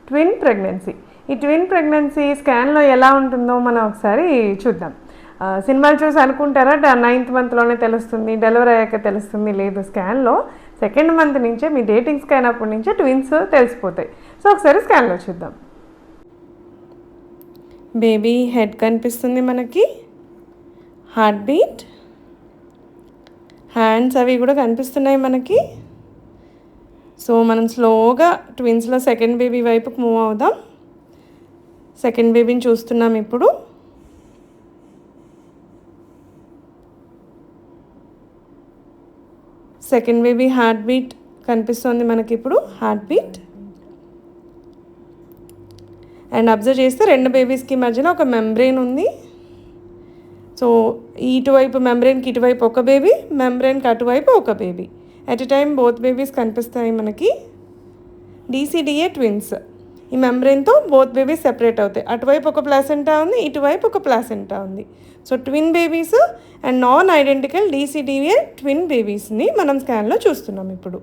Twin pregnancy. ఈ twin pregnancy స్కాన్లో ఎలా ఉంటుందో మనం ఒకసారి చూద్దాం. సినిమాలు చూసి అనుకుంటారా 9th మంత్లోనే తెలుస్తుంది, డెలివరీ అయ్యాక తెలుస్తుంది. లేదు, స్కాన్లో 2nd మంత్ నుంచే, మీ డేటింగ్ స్కాన్ అప్పటి నుంచే ట్విన్స్ తెలిసిపోతాయి. సో ఒకసారి స్కాన్లో చూద్దాం. బేబీ హెడ్ కనిపిస్తుంది మనకి, హార్ట్ బీట్, హ్యాండ్స్ అవి కూడా కనిపిస్తున్నాయి మనకి. సో మనం స్లోగా ట్విన్స్లో 2nd బేబీ వైపుకి మూవ్ అవుదాం. 2nd బేబీని చూస్తున్నాం ఇప్పుడు. సెకండ్ బేబీ హార్ట్ బీట్ కనిపిస్తుంది మనకి ఇప్పుడు, హార్ట్ బీట్. అండ్ అబ్జర్వ్ చేస్తే 2 బేబీస్కి మధ్యలో ఒక మెంబ్రెయిన్ ఉంది. సో ఇటువైపు మెంబ్రెయిన్కి ఇటువైపు ఒక బేబీ, మెంబ్రెయిన్కి అటువైపు ఒక baby. At a time both babies కనిపిస్తాయి మనకి. DCDA twins. ఈ మెంబ్రెయిన్తో బోత్ బేబీస్ సెపరేట్ అవుతాయి. అటువైపు ఒక ప్లాసెంటా ఉంది, ఇటువైపు ఒక ప్లాసెంటా ఉంది. So twin babies and non identical DCDA twin బేబీస్ని మనం స్కాన్లో చూస్తున్నాం ఇప్పుడు.